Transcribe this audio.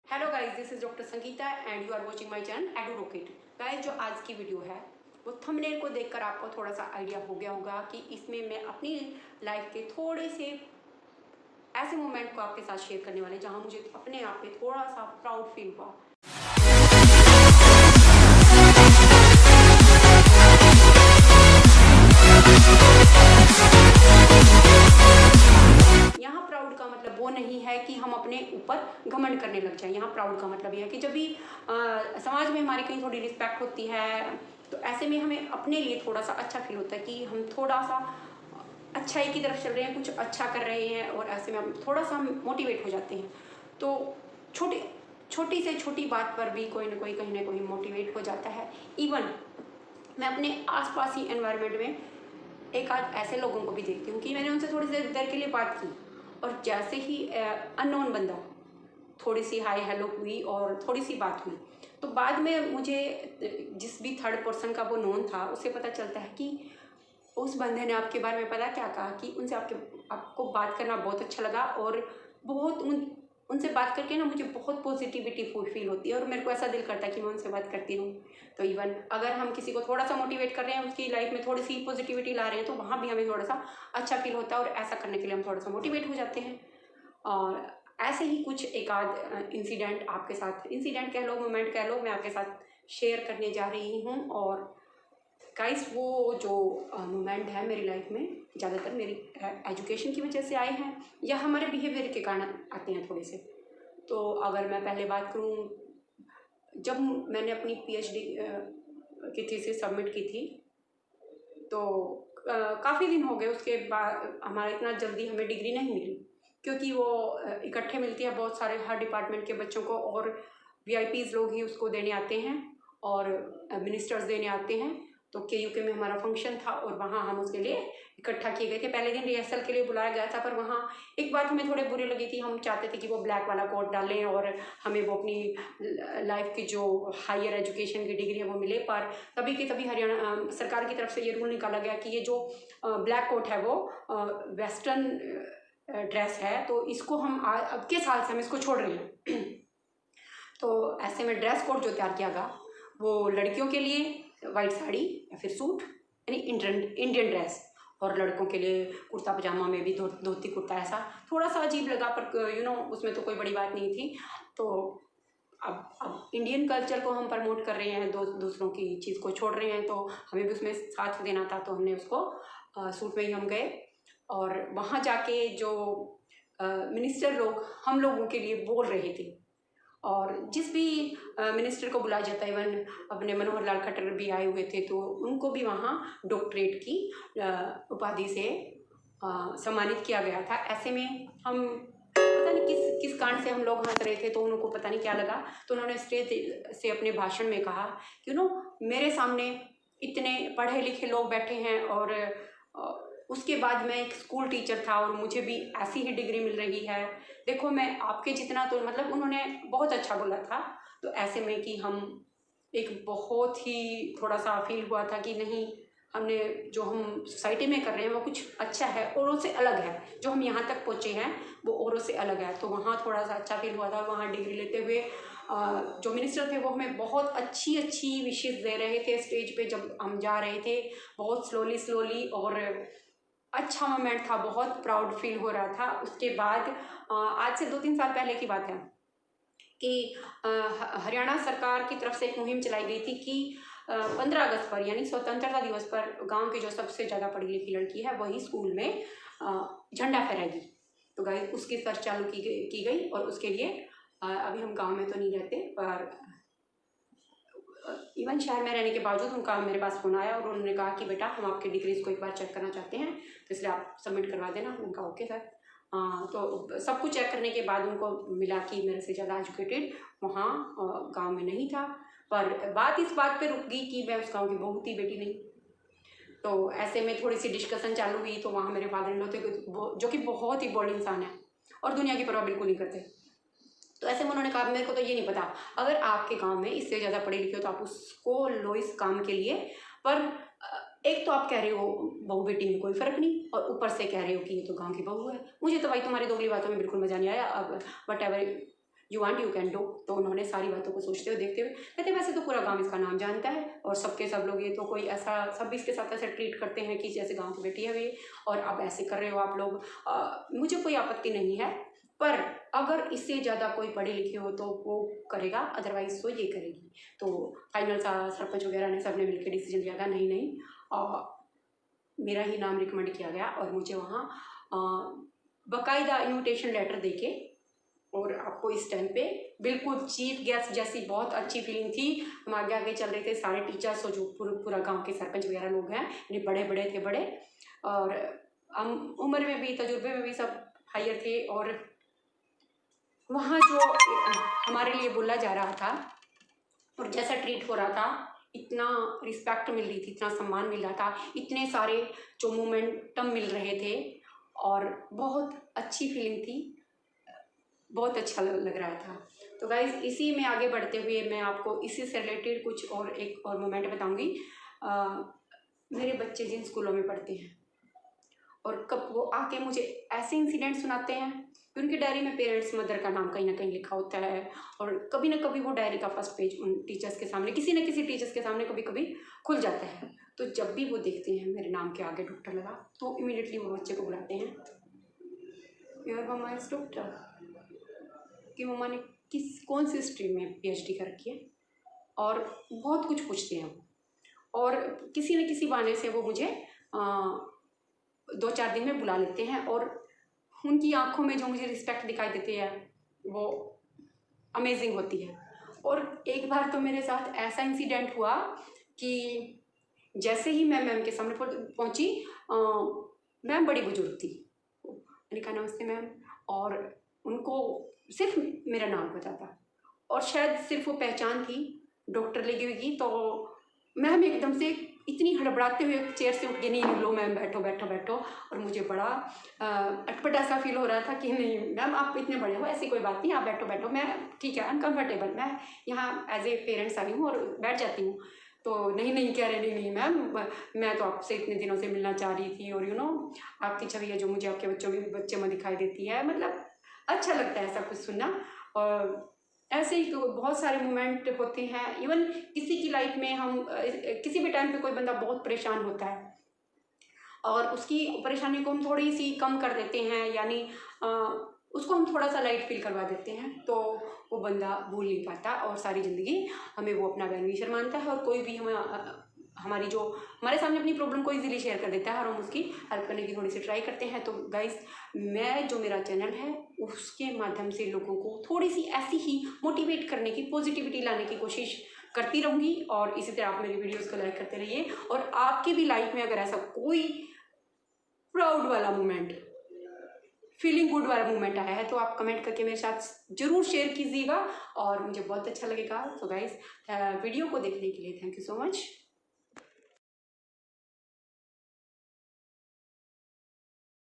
Hello guys, this is doctor Sangeeta and you are watching my channel Edu Rocket. Guys, जो आज की video है वो थंबनेल को देखकर आपको थोड़ा सा आइडिया हो गया होगा कि इसमें मैं अपनी लाइफ के थोड़े से ऐसे मोमेंट को आपके साथ शेयर करने वाले जहां मुझे अपने आप पे थोड़ा सा प्राउड फील हुआ। यहाँ प्राउड का मतलब वो नहीं है कि हम अपने ऊपर घमंड करने लग जाएं। यहाँ प्राउड का मतलब ये है कि जब भी समाज में हमारी कहीं थोड़ी रिस्पेक्ट होती है तो ऐसे में हमें अपने लिए थोड़ा सा अच्छा फील होता है कि हम थोड़ा सा अच्छाई की तरफ चल रहे हैं, कुछ अच्छा कर रहे हैं और ऐसे में हम थोड़ा सा मोटिवेट हो जाते हैं। तो छोटी छोटी से छोटी बात पर भी कोई ना कोई कहीं ना कहीं मोटिवेट हो जाता है। इवन मैं अपने आसपास ही एनवायरनमेंट में एक आध ऐसे लोगों को भी देखती हूँ कि मैंने उनसे थोड़ी देर देर के लिए बात की और जैसे ही अननोन बंदा थोड़ी सी हाय हेलो हुई और थोड़ी सी बात हुई तो बाद में मुझे जिस भी थर्ड पर्सन का वो नोन था उससे पता चलता है कि उस बंदे ने आपके बारे में पता क्या कहा कि उनसे आपको बात करना बहुत अच्छा लगा और बहुत उनसे बात करके ना मुझे बहुत पॉजिटिविटी फील होती है और मेरे को ऐसा दिल करता है कि मैं उनसे बात करती रहूँ। तो इवन अगर हम किसी को थोड़ा सा मोटिवेट कर रहे हैं, उसकी लाइफ में थोड़ी सी पॉजिटिविटी ला रहे हैं तो वहाँ भी हमें थोड़ा सा अच्छा फील होता है और ऐसा करने के लिए हम थोड़ा सा मोटिवेट हो जाते हैं। और ऐसे ही कुछ एक आध इंसिडेंट आपके साथ, इंसिडेंट कह लो, मोमेंट कह लो, मैं आपके साथ शेयर करने जा रही हूँ। और गाइस, वो जो मोमेंट है मेरी लाइफ में ज़्यादातर मेरी एजुकेशन की वजह से आए हैं या हमारे बिहेवियर के कारण आते हैं थोड़े से। तो अगर मैं पहले बात करूँ, जब मैंने अपनी पीएचडी की थीसिस सबमिट की थी तो काफ़ी दिन हो गए। उसके बाद हमारा इतना जल्दी हमें डिग्री नहीं मिली क्योंकि वो इकट्ठे मिलती है बहुत सारे हर डिपार्टमेंट के बच्चों को और वीआईपीज लोग ही उसको देने आते हैं और मिनिस्टर्स देने आते हैं। तो केयूके में हमारा फंक्शन था और वहाँ हम उसके लिए इकट्ठा किए गए थे। पहले दिन रिहर्सल के लिए बुलाया गया था पर वहाँ एक बात हमें थोड़ी बुरी लगी थी। हम चाहते थे कि वो ब्लैक वाला कोट डालें और हमें वो अपनी लाइफ की जो हायर एजुकेशन की डिग्री है वो मिले। पर तभी के तभी हरियाणा सरकार की तरफ से ये रूल निकाला गया कि ये जो ब्लैक कोट है वो वेस्टर्न ड्रेस है तो इसको हम अब के साल से हम इसको छोड़ रहे हैं। तो ऐसे में ड्रेस कोड जो तैयार किया गया वो लड़कियों के लिए वाइट साड़ी या फिर सूट यानी इंडियन ड्रेस और लड़कों के लिए कुर्ता पजामा में भी धोती कुर्ता। ऐसा थोड़ा सा अजीब लगा पर उसमें तो कोई बड़ी बात नहीं थी। तो अब इंडियन कल्चर को हम प्रमोट कर रहे हैं, दूसरों की चीज़ को छोड़ रहे हैं तो हमें भी उसमें साथ देना था। तो हमने उसको सूट में ही हम गए और वहाँ जाके जो मिनिस्टर लोग हम लोगों के लिए बोल रहे थे और जिस भी मिनिस्टर को बुलाया जाता है, इवन अपने मनोहर लाल खट्टर भी आए हुए थे तो उनको भी वहाँ डॉक्टरेट की उपाधि से सम्मानित किया गया था। ऐसे में हम पता नहीं किस कारण से हम लोग हंस रहे थे तो उनको पता नहीं क्या लगा तो उन्होंने स्टेज से अपने भाषण में कहा कि मेरे सामने इतने पढ़े लिखे लोग बैठे हैं और उसके बाद मैं एक स्कूल टीचर था और मुझे भी ऐसी ही डिग्री मिल रही है। देखो मैं आपके जितना तो मतलब उन्होंने बहुत अच्छा बोला था। तो ऐसे में कि हम एक बहुत ही थोड़ा सा फील हुआ था कि नहीं, हमने जो हम सोसाइटी में कर रहे हैं वो कुछ अच्छा है, औरों से अलग है। जो हम यहाँ तक पहुँचे हैं वो औरों से अलग है। तो वहाँ थोड़ा सा अच्छा फील हुआ था। वहाँ डिग्री लेते हुए जो मिनिस्टर थे वो हमें बहुत अच्छी अच्छी विशेष दे रहे थे स्टेज पे जब हम जा रहे थे, बहुत स्लोली और अच्छा मोमेंट था, बहुत प्राउड फील हो रहा था। उसके बाद आज से 2-3 साल पहले की बात है कि हरियाणा सरकार की तरफ से एक मुहिम चलाई गई थी कि 15 अगस्त पर यानी स्वतंत्रता दिवस पर गांव की जो सबसे ज़्यादा पढ़ी लिखी लड़की है वही स्कूल में झंडा फहराएगी। तो गाइस उसकी सर्च चालू की गई और उसके लिए अभी हम गांव में तो नहीं रहते पर इवन शहर में रहने के बावजूद उनका मेरे पास फ़ोन आया और उन्होंने कहा कि बेटा हम आपके डिग्रीज़ को एक बार चेक करना चाहते हैं तो इसलिए आप सबमिट करवा देना। उनका ओके सर। तो सब कुछ चेक करने के बाद उनको मिला कि मेरे से ज़्यादा एजुकेटेड वहाँ गांव में नहीं था। पर बात इस बात पे रुक गई कि मैं उस गांव की बहू थी, बेटी नहीं। तो ऐसे में थोड़ी सी डिस्कशन चालू हुई तो वहाँ मेरे फादर इन लॉ थे जो कि बहुत ही बोल्ड इंसान है और दुनिया की परवाह बिल्कुल नहीं करते। तो ऐसे में उन्होंने कहा मेरे को तो ये नहीं पता, अगर आपके गांव में इससे ज़्यादा पढ़े लिखे हो तो आप उसको लो इस काम के लिए। पर एक तो आप कह रहे हो बहू बेटी में कोई फ़र्क नहीं और ऊपर से कह रहे हो कि ये तो गांव की बहू है। मुझे तो भाई तुम्हारी दोगली बातों में बिल्कुल मज़ा नहीं आया। अब what ever you want you can do. तो उन्होंने सारी बातों को सोचते हुए देखते हुए कहते वैसे तो पूरा गांव इसका नाम जानता है और सबके सब लोग, ये तो कोई ऐसा सब इसके साथ ऐसे ट्रीट करते हैं कि जैसे गांव की बेटी है वे, और अब ऐसे कर रहे हो आप लोग। मुझे कोई आपत्ति नहीं है, पर अगर इससे ज़्यादा कोई पढ़े लिखे हो तो वो करेगा, अदरवाइज तो ये करेगी। तो फाइनल सा सरपंच वगैरह ने सबने मिलकर डिसीजन लिया था नहीं नहीं, मेरा ही नाम रिकमेंड किया गया और मुझे वहाँ बाकायदा इन्विटेशन लेटर देके, और आपको इस टाइम पे बिल्कुल चीफ गेस्ट जैसी बहुत अच्छी फीलिंग थी। हम आगे आगे चल रहे थे, सारे टीचर्स और जो पूरा गांव के सरपंच वगैरह लोग हैं, यानी बड़े बड़े थे बड़े, और उम्र में भी तजुर्बे में भी सब हायर थे। और वहाँ जो हमारे लिए बोला जा रहा था और जैसा ट्रीट हो रहा था, इतना रिस्पेक्ट मिल रही थी, इतना सम्मान मिल रहा था, इतने सारे जो मोमेंटम मिल रहे थे और बहुत अच्छी फीलिंग थी, बहुत अच्छा लग रहा था। तो गाइज इसी में आगे बढ़ते हुए मैं आपको इसी से रिलेटेड कुछ और एक और मोमेंट बताऊंगी। मेरे बच्चे जिन स्कूलों में पढ़ते हैं और कब वो आके मुझे ऐसे इंसिडेंट सुनाते हैं कि उनकी डायरी में पेरेंट्स मदर का नाम कहीं ना कहीं लिखा होता है, और कभी ना कभी वो डायरी का फर्स्ट पेज उन टीचर्स के सामने, किसी न किसी टीचर्स के सामने कभी कभी खुल जाता है। तो जब भी वो देखते हैं मेरे नाम के आगे डॉक्टर लगा, तो इमीडिएटली वो बच्चे को बुलाते हैं, योर मम्मा इज डॉक्टर, कि मम्मा ने कौन सी स्ट्रीम में PhD कर रखी है, और बहुत कुछ पूछते हैं। और किसी न किसी बहाने से वो मुझे 2-4 दिन में बुला लेते हैं, और उनकी आंखों में जो मुझे रिस्पेक्ट दिखाई देती है वो अमेजिंग होती है। और एक बार तो मेरे साथ ऐसा इंसिडेंट हुआ कि जैसे ही मैं मैम के सामने पहुंची, मैम बड़ी बुजुर्ग थी, मैंने कहा नमस्ते मैम, और उनको सिर्फ मेरा नाम पता था और शायद सिर्फ वो पहचान थी डॉक्टर लगी हुई की। तो मैम एकदम से इतनी हड़बड़ाते हुए चेयर से उठ के, नहीं लो मैम बैठो बैठो बैठो, और मुझे बड़ा अटपटा सा फील हो रहा था कि नहीं मैम आप इतने बड़े हो, ऐसी कोई बात नहीं, आप बैठो बैठो, मैं ठीक है अनकम्फर्टेबल, मैं यहाँ एज ए पेरेंट्स आई हूँ और बैठ जाती हूँ। तो नहीं नहीं कह रहे, नहीं मैम मैं तो आपसे इतने दिनों से मिलना चाह रही थी, और आपकी छवि है जो मुझे आपके बच्चों में दिखाई देती है। मतलब अच्छा लगता है ऐसा कुछ सुनना। और ऐसे ही बहुत सारे मोमेंट होते हैं, इवन किसी की लाइफ में हम किसी भी टाइम पे कोई बंदा बहुत परेशान होता है और उसकी परेशानी को हम थोड़ी सी कम कर देते हैं, यानी उसको हम थोड़ा सा लाइट फील करवा देते हैं, तो वो बंदा भूल नहीं पाता और सारी ज़िंदगी हमें वो अपना वेल विशर मानता है। और कोई भी हमारी जो हमारे सामने अपनी प्रॉब्लम को इजीली शेयर कर देता है और हम उसकी हेल्प करने की थोड़ी सी ट्राई करते हैं। तो गाइस मैं जो मेरा चैनल है उसके माध्यम से लोगों को थोड़ी सी ऐसी ही मोटिवेट करने की, पॉजिटिविटी लाने की कोशिश करती रहूँगी, और इसी तरह आप मेरी वीडियोस को लाइक करते रहिए। और आपकी भी लाइफ में अगर ऐसा कोई प्राउड वाला मोमेंट, फीलिंग गुड वाला मोमेंट आया है तो आप कमेंट करके मेरे साथ ज़रूर शेयर कीजिएगा और मुझे बहुत अच्छा लगेगा। तो गाइस वीडियो को देखने के लिए थैंक यू सो मच।